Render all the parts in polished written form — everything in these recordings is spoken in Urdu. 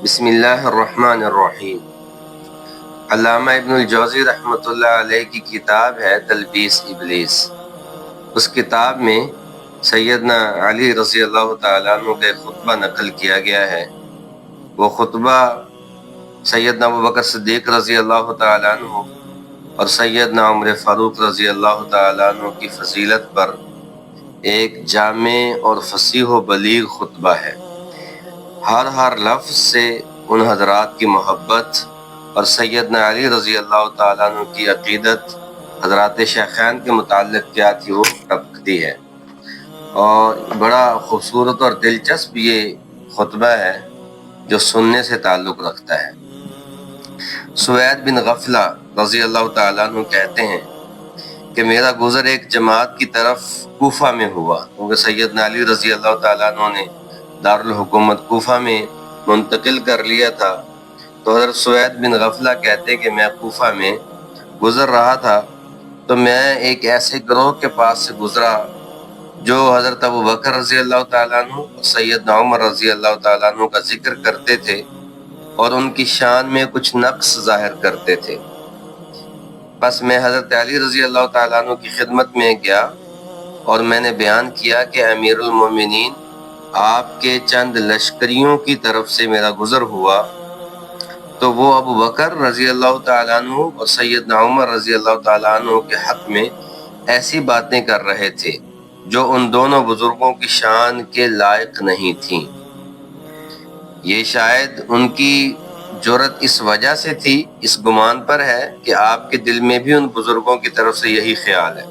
بسم اللہ الرحمن الرحیم۔ علامہ ابن الجوزی رحمۃ اللہ علیہ کی کتاب ہے تلبیس ابلیس۔ اس کتاب میں سیدنا علی رضی اللہ تعالیٰ عنہ کا ایک خطبہ نقل کیا گیا ہے۔ وہ خطبہ سیدنا ابوبکر صدیق رضی اللہ تعالیٰ عنہ اور سیدنا عمر فاروق رضی اللہ تعالیٰ عنہ کی فضیلت پر ایک جامع اور فصیح و بلیغ خطبہ ہے۔ ہر لفظ سے ان حضرات کی محبت اور سیدنا علی رضی اللہ تعالیٰ عنہ کی عقیدت حضرات شیخین کے متعلق کیا تھی وہ ٹپکتی ہے، اور بڑا خوبصورت اور دلچسپ یہ خطبہ ہے جو سننے سے تعلق رکھتا ہے۔ سوید بن غفلہ رضی اللہ تعالیٰ عنہ کہتے ہیں کہ میرا گزر ایک جماعت کی طرف کوفہ میں ہوا، کیونکہ سیدنا علی رضی اللہ تعالیٰ عنہ نے دارالحکومت کوفہ میں منتقل کر لیا تھا، تو حضرت سوید بن غفلہ کہتے کہ میں کوفہ میں گزر رہا تھا تو میں ایک ایسے گروہ کے پاس سے گزرا جو حضرت ابوبکر رضی اللہ تعالیٰ عنہ اور سیدنا عمر رضی اللہ تعالیٰ عنہ کا ذکر کرتے تھے اور ان کی شان میں کچھ نقص ظاہر کرتے تھے۔ بس میں حضرت علی رضی اللہ تعالیٰ عنہ کی خدمت میں گیا اور میں نے بیان کیا کہ امیر المومنین آپ کے چند لشکریوں کی طرف سے میرا گزر ہوا، تو وہ ابوبکر رضی اللہ تعالیٰ عنہ اور سیدنا عمر رضی اللہ تعالیٰ عنہ کے حق میں ایسی باتیں کر رہے تھے جو ان دونوں بزرگوں کی شان کے لائق نہیں تھیں۔ یہ شاید ان کی جرت اس وجہ سے تھی، اس گمان پر ہے کہ آپ کے دل میں بھی ان بزرگوں کی طرف سے یہی خیال ہے،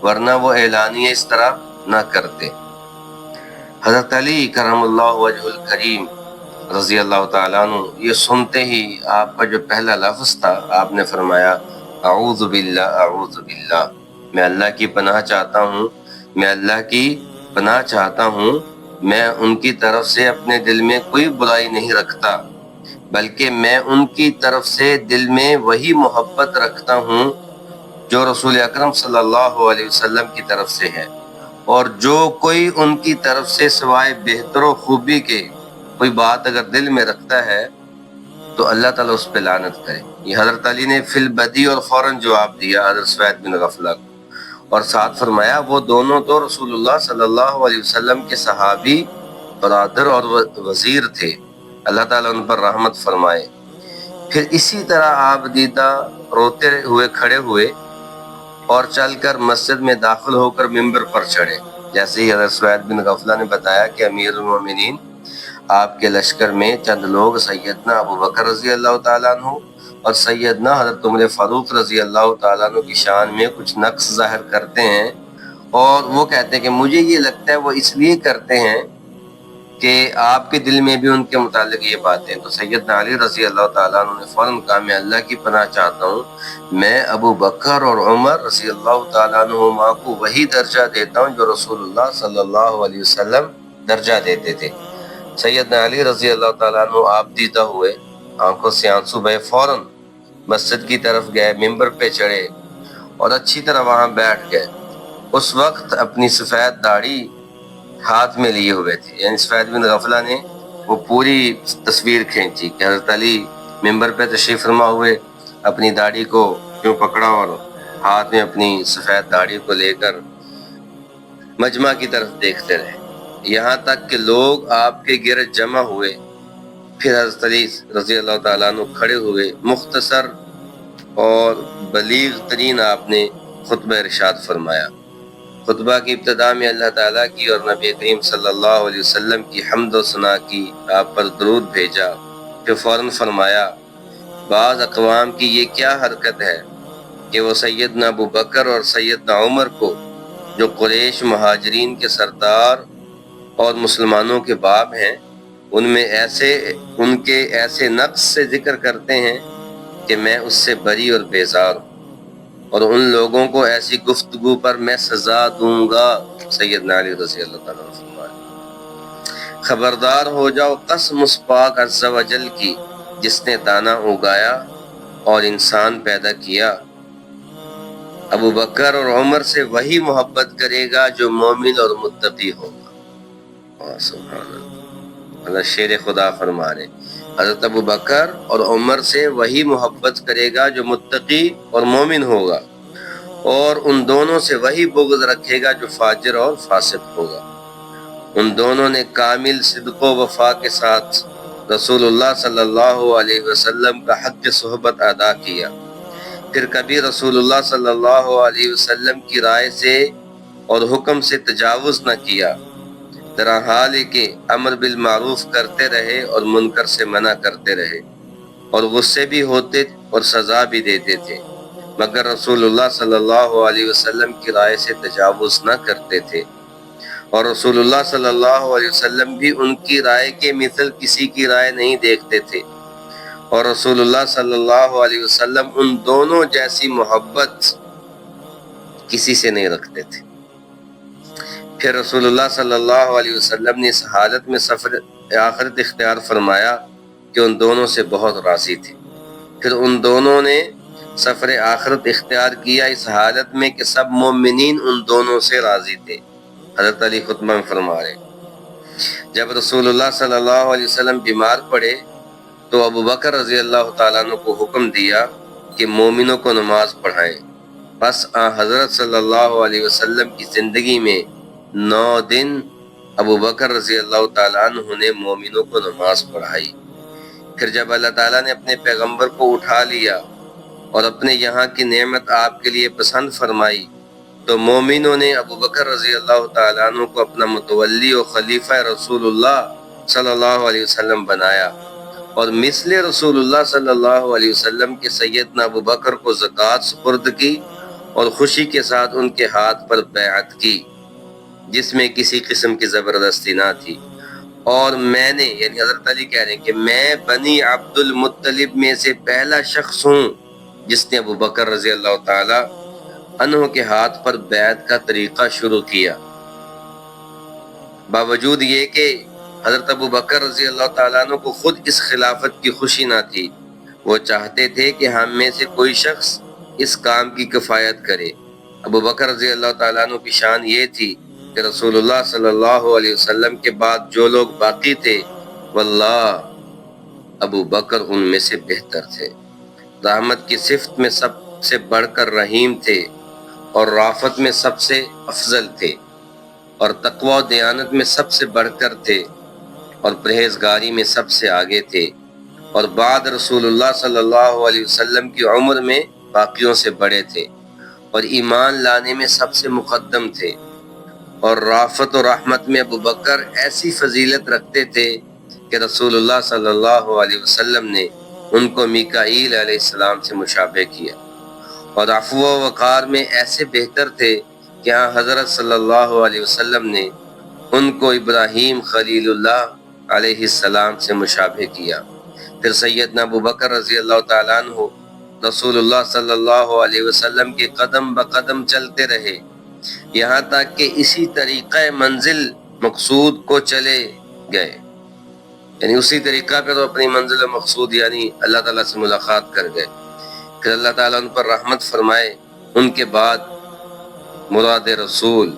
ورنہ وہ اعلانیہ اس طرح نہ کرتے۔ حضرت علی کرم اللہ وجہ الکریم رضی اللہ تعالیٰ عنہ یہ سنتے ہی آپ کا جو پہلا لفظ تھا، آپ نے فرمایا اعوذ باللہ اعوذ باللہ، میں اللہ کی پناہ چاہتا ہوں، میں اللہ کی پناہ چاہتا ہوں، میں ان کی طرف سے اپنے دل میں کوئی برائی نہیں رکھتا، بلکہ میں ان کی طرف سے دل میں وہی محبت رکھتا ہوں جو رسول اکرم صلی اللہ علیہ وسلم کی طرف سے ہے، اور جو کوئی ان کی طرف سے سوائے بہتر و خوبی کے کوئی بات اگر دل میں رکھتا ہے تو اللہ تعالیٰ اس پہ لعنت کرے۔ یہ حضرت علی نے فی البدی اور فوراً جواب دیا حضرت سوید بن غفلہ کو، اور ساتھ فرمایا وہ دونوں تو رسول اللہ صلی اللہ علیہ وسلم کے صحابی، برادر اور وزیر تھے، اللہ تعالیٰ ان پر رحمت فرمائے۔ پھر اسی طرح آپ دیدہ روتے ہوئے کھڑے ہوئے اور چل کر مسجد میں داخل ہو کر ممبر پر چڑھے۔ جیسے ہی حضرت سوید بن غفلہ نے بتایا کہ امیر المومنین آپ کے لشکر میں چند لوگ سیدنا ابوبکر رضی اللہ تعالیٰ عنہ اور سیدنا حضرت عمر فاروق رضی اللہ تعالیٰ عنہ کی شان میں کچھ نقص ظاہر کرتے ہیں، اور وہ کہتے ہیں کہ مجھے یہ لگتا ہے وہ اس لیے کرتے ہیں کہ آپ کے دل میں بھی ان کے متعلق یہ باتیں۔ تو سیدنا علی رضی اللہ تعالیٰ عنہ نے فوراً کہا میں اللہ کی پناہ چاہتا ہوں، میں ابوبکر اور عمر رضی اللہ تعالیٰ عنہما کو وہی درجہ دیتا ہوں جو رسول اللہ صلی اللہ علیہ وسلم درجہ دیتے تھے۔ سیدنا علی رضی اللہ تعالیٰ عنہ آپ دیدہ ہوئے، آنکھوں سے آنسو بہے، فوراً مسجد کی طرف گئے، ممبر پہ چڑھے اور اچھی طرح وہاں بیٹھ گئے۔ اس وقت اپنی سفید داڑھی ہاتھ میں لیے ہوئے تھے، یعنی سوید بن غفلہ نے وہ پوری تصویر کھینچی کہ حضرت علی ممبر پہ تشریف فرما ہوئے، اپنی داڑھی کو یوں پکڑا اور ہاتھ میں اپنی سفید داڑھی کو لے کر مجمع کی طرف دیکھتے رہے، یہاں تک کہ لوگ آپ کے گرد جمع ہوئے۔ پھر حضرت علی رضی اللہ تعالیٰ عنہ کھڑے ہوئے، مختصر اور بلیغ ترین آپ نے خطبہ ارشاد فرمایا۔ خطبہ کی ابتدا میں اللہ تعالیٰ کی اور نبی کریم صلی اللہ علیہ وسلم کی حمد و ثنا کی، آپ پر درود بھیجا، پھر فوراً فرمایا بعض اقوام کی یہ کیا حرکت ہے کہ وہ سیدنا ابوبکر اور سیدنا عمر کو جو قریش مہاجرین کے سردار اور مسلمانوں کے باپ ہیں، ان کے ایسے نقص سے ذکر کرتے ہیں کہ میں اس سے بری اور بیزار ہوں، اور ان لوگوں کو ایسی گفتگو پر میں سزا دوں گا۔ سیدنا علی رضی اللہ تعالیٰ عنہ فرمایا خبردار ہو جاؤ قسم اس پاک عز و جل کی جس نے دانا اگایا اور انسان پیدا کیا، ابوبکر اور عمر سے وہی محبت کرے گا جو مومن اور متقی ہوگا۔ سبحان اللہ، اللہ شیر خدا فرما رہے حضرت ابو بکر اور عمر سے وہی محبت کرے گا جو متقی اور مومن ہوگا، اور ان دونوں سے وہی بغض رکھے گا جو فاجر اور فاسق ہوگا۔ ان دونوں نے کامل صدق و وفا کے ساتھ رسول اللہ صلی اللہ علیہ وسلم کا حق صحبت ادا کیا، پھر کبھی رسول اللہ صلی اللہ علیہ وسلم کی رائے سے اور حکم سے تجاوز نہ کیا، طرح حال ہے کہ امر بالمعروف کرتے رہے اور منکر سے منع کرتے رہے، اور غصے بھی ہوتے اور سزا بھی دیتے تھے، مگر رسول اللہ صلی اللہ علیہ وسلم کی رائے سے تجاوز نہ کرتے تھے، اور رسول اللہ صلی اللہ علیہ وسلم بھی ان کی رائے کے مثل کسی کی رائے نہیں دیکھتے تھے، اور رسول اللہ صلی اللہ علیہ وسلم ان دونوں جیسی محبت کسی سے نہیں رکھتے تھے۔ پھر رسول اللہ صلی اللہ علیہ وسلم نے اس حالت میں سفر آخرت اختیار فرمایا کہ ان دونوں سے بہت راضی تھے۔ پھر ان دونوں نے سفر آخرت اختیار کیا اس حالت میں کہ سب مومنین ان دونوں سے راضی تھے۔ حضرت علی خطبہ میں فرما رہے، جب رسول اللہ صلی اللہ علیہ وسلم بیمار پڑے تو ابو بکر رضی اللہ تعالیٰ عنہ کو حکم دیا کہ مومنوں کو نماز پڑھائیں۔ بس حضرت صلی اللہ علیہ وسلم کی زندگی میں 9 دن ابو بکر رضی اللہ تعالیٰ عنہ نے مومنوں کو نماز پڑھائی۔ پھر جب اللہ تعالیٰ نے اپنے پیغمبر کو اٹھا لیا اور اپنے یہاں کی نعمت آپ کے لیے پسند فرمائی تو مومنوں نے ابو بکر رضی اللہ تعالیٰ عنہ کو اپنا متولی و خلیفہ رسول اللہ صلی اللہ علیہ وسلم بنایا، اور مثل رسول اللہ صلی اللہ علیہ وسلم کے سیدنا ابو بکر کو زکوٰۃ سپرد کی اور خوشی کے ساتھ ان کے ہاتھ پر بیعت کی، جس میں کسی قسم کی زبردستی نہ تھی۔ اور میں نے، یعنی حضرت علی کہہ رہے ہیں کہ میں بنی عبد المطلب میں سے پہلا شخص ہوں جس نے ابو بکر رضی اللہ تعالی عنہ کے ہاتھ پر بیعت کا طریقہ شروع کیا۔ باوجود یہ کہ حضرت ابو بکر رضی اللہ تعالیٰ عنہ کو خود اس خلافت کی خوشی نہ تھی، وہ چاہتے تھے کہ ہم میں سے کوئی شخص اس کام کی کفایت کرے۔ ابو بکر رضی اللہ تعالیٰ عنہ کی شان یہ تھی کہ رسول اللہ صلی اللہ علیہ وسلم کے بعد جو لوگ باقی تھے، واللہ ابو بکر ان میں سے بہتر تھے۔ رحمت کی صفت میں سب سے بڑھ کر رحیم تھے، اور رافت میں سب سے افضل تھے، اور تقوی و دیانت میں سب سے بڑھ کر تھے، اور پرہیزگاری میں سب سے آگے تھے، اور بعد رسول اللہ صلی اللہ علیہ وسلم کی عمر میں باقیوں سے بڑے تھے، اور ایمان لانے میں سب سے مقدم تھے، اور رافت و رحمت میں ابو بکر ایسی فضیلت رکھتے تھے کہ رسول اللہ صلی اللہ علیہ وسلم نے ان کو میکائیل علیہ السلام سے مشابہ کیا، اور عفو و وقار میں ایسے بہتر تھے کہ حضرت صلی اللہ علیہ وسلم نے ان کو ابراہیم خلیل اللہ علیہ السلام سے مشابہ کیا۔ پھر سیدنا ابو بکر رضی اللہ تعالیٰ عنہ رسول اللہ صلی اللہ علیہ وسلم کے قدم بقدم چلتے رہے، یہاں تک کہ اسی طریقہ منزل مقصود کو چلے گئے، یعنی اسی طریقہ پہ تو اپنی منزل مقصود یعنی اللہ تعالیٰ سے ملاقات کر گئے۔ پھر اللہ تعالیٰ ان پر رحمت فرمائے۔ ان کے بعد مراد رسول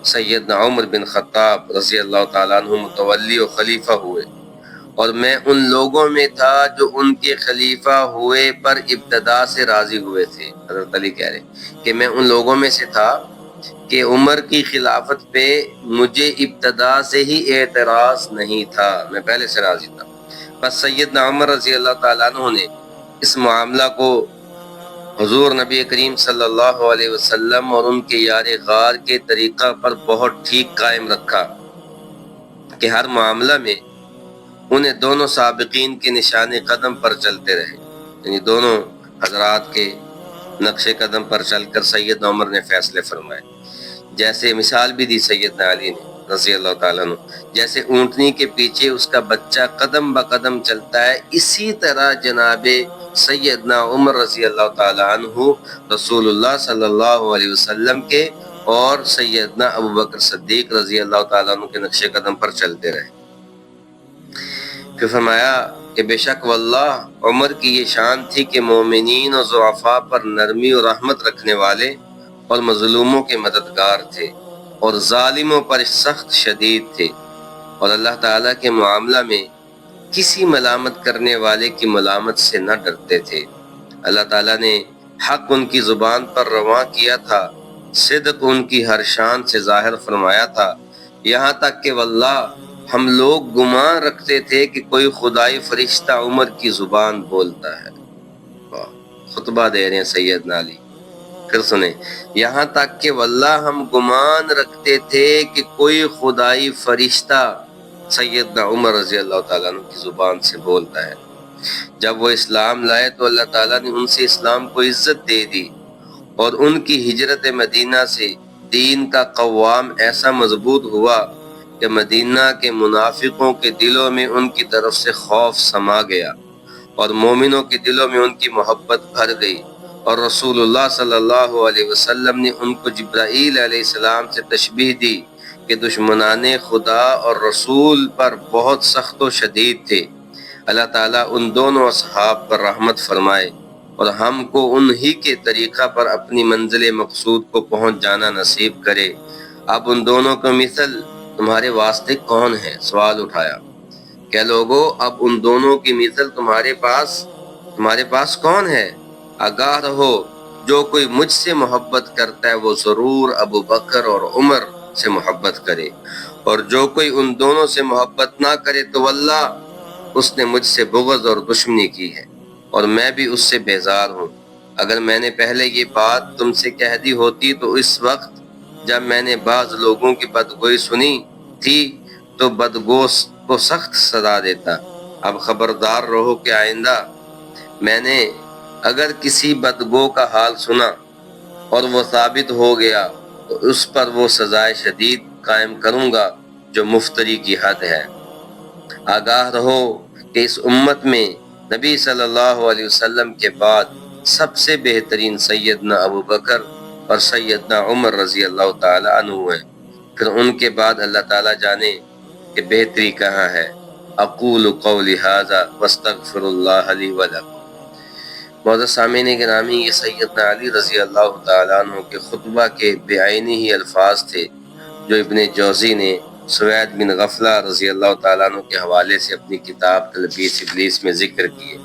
سیدنا عمر بن خطاب رضی اللہ تعالیٰ عنہ متولی و خلیفہ ہوئے، اور میں ان لوگوں میں تھا جو ان کے خلیفہ ہوئے پر ابتدا سے راضی ہوئے تھے۔ حضرت علی کہہ رہے کہ میں ان لوگوں میں سے تھا کہ عمر کی خلافت پہ مجھے ابتدا سے ہی اعتراض نہیں تھا، میں پہلے سے راضی تھا۔ بس سیدنا عمر رضی اللہ تعالیٰ عنہ نے اس معاملہ کو حضور نبی کریم صلی اللہ علیہ وسلم اور ان کے یار غار کے طریقہ پر بہت ٹھیک قائم رکھا کہ ہر معاملہ میں انہیں دونوں سابقین کے نشان قدم پر چلتے رہے، یعنی دونوں حضرات کے نقش قدم پر چل کر سیدنا عمر نے فیصلے فرمائے۔ جیسے مثال بھی دی سیدنا علی نے رضی اللہ تعالیٰ عنہ، جیسے اونٹنی کے پیچھے اس کا بچہ قدم بقدم چلتا ہے، اسی طرح جناب سیدنا عمر رضی اللہ تعالیٰ عنہ رسول اللہ صلی اللہ علیہ وسلم کے اور سیدنا ابو بکر صدیق رضی اللہ تعالیٰ عنہ کے نقش قدم پر چلتے رہے۔ پھر فرمایا کہ بے شک واللہ عمر کی یہ شان تھی کہ مومنین و ضعفاء پر نرمی و رحمت رکھنے والے اور مظلوموں کے مددگار تھے، اور ظالموں پر سخت شدید تھے، اور اللہ تعالیٰ کے معاملہ میں کسی ملامت کرنے والے کی ملامت سے نہ ڈرتے تھے۔ اللہ تعالیٰ نے حق ان کی زبان پر رواں کیا تھا، صدق ان کی ہر شان سے ظاہر فرمایا تھا، یہاں تک کہ واللہ ہم لوگ گمان رکھتے تھے کہ کوئی خدائی فرشتہ عمر کی زبان بولتا ہے۔ خطبہ دے رہے ہیں سیدنا علی، پھر سنیں، یہاں تک کہ واللہ ہم گمان رکھتے تھے کہ کوئی خدائی فرشتہ سیدنا عمر رضی اللہ تعالیٰ عنہ کی زبان سے بولتا ہے۔ جب وہ اسلام لائے تو اللہ تعالیٰ نے ان سے اسلام کو عزت دے دی، اور ان کی ہجرت مدینہ سے دین کا قوام ایسا مضبوط ہوا کہ مدینہ کے منافقوں کے دلوں میں ان کی طرف سے خوف سما گیا، اور مومنوں کے دلوں میں ان کی محبت بھر گئی، اور رسول اللہ صلی اللہ علیہ وسلم نے ان کو جبرائیل علیہ السلام سے تشبیہ دی کہ دشمنان خدا اور رسول پر بہت سخت و شدید تھے۔ اللہ تعالیٰ ان دونوں اصحاب پر رحمت فرمائے اور ہم کو انہی کے طریقہ پر اپنی منزل مقصود کو پہنچ جانا نصیب کرے۔ اب ان دونوں کا مثل تمہارے واسطے کون ہے؟ سوال اٹھایا کہ لوگو اب ان دونوں کی مثل تمہارے پاس کون ہے؟ آگاہ رہو، جو کوئی مجھ سے محبت کرتا ہے وہ ضرور ابو بکر اور عمر سے محبت کرے، اور جو کوئی ان دونوں سے محبت نہ کرے تو واللہ اس نے مجھ سے بغض اور دشمنی کی ہے، اور میں بھی اس سے بیزار ہوں۔ اگر میں نے پہلے یہ بات تم سے کہہ دی ہوتی تو اس وقت جب میں نے بعض لوگوں کی بدگوئی سنی تھی تو بدگو کو سخت سزا دیتا۔ اب خبردار رہو کہ آئندہ میں نے اگر کسی بدگو کا حال سنا اور وہ ثابت ہو گیا تو اس پر وہ سزائے شدید قائم کروں گا جو مفتری کی حد ہے۔ آگاہ رہو کہ اس امت میں نبی صلی اللہ علیہ وسلم کے بعد سب سے بہترین سیدنا ابو بکر اور سیدنا عمر رضی اللہ تعالی عنہ ہیں، پھر ان کے بعد اللہ تعالیٰ جانے کہ بہتری کہاں ہے۔ اقول قولی ھذا واستغفر اللہ لی ولکم۔ معزز سامعین گرامی، یہ سیدنا علی رضی اللہ تعالیٰ عنہ کے خطبہ کے بعینی ہی الفاظ تھے جو ابن جوزی نے سوید بن غفلہ رضی اللہ تعالیٰ عنہ کے حوالے سے اپنی کتاب تلبیس ابلیس میں ذکر کیے۔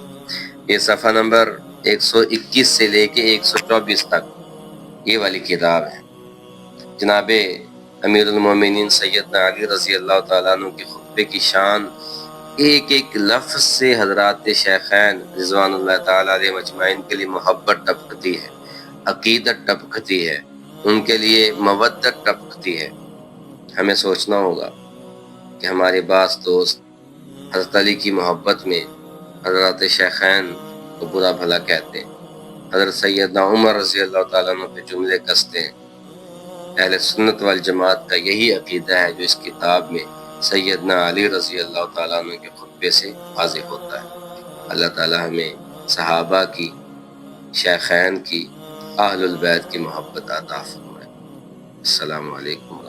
یہ صفحہ نمبر 121 سے لے کے 124 تک یہ والی کتاب ہے۔ جناب امیر المومنین سیدنا علی رضی اللہ تعالیٰ عنہ کے خطبے کی شان ایک ایک لفظ سے حضرات شیخین رضوان اللہ تعالیٰ علیہ مجمعین کے لیے محبت ٹپکتی ہے، عقیدت ٹپکتی ہے، ان کے لیے مودت ٹپکتی ہے۔ ہمیں سوچنا ہوگا کہ ہمارے بعض دوست حضرت علی کی محبت میں حضرات شیخین کو برا بھلا کہتے ہیں، حضرت سیدنا عمر رضی اللہ تعالیٰ عنہ پہ جملے کستے ہیں۔ اہل سنت والجماعت کا یہی عقیدہ ہے جو اس کتاب میں سیدنا علی رضی اللہ تعالیٰ عنہ کے خطبے سے واضح ہوتا ہے۔ اللہ تعالیٰ ہمیں صحابہ کی، شیخین کی، اہل البیت کی محبت عطا فرمائے۔ السلام علیکم۔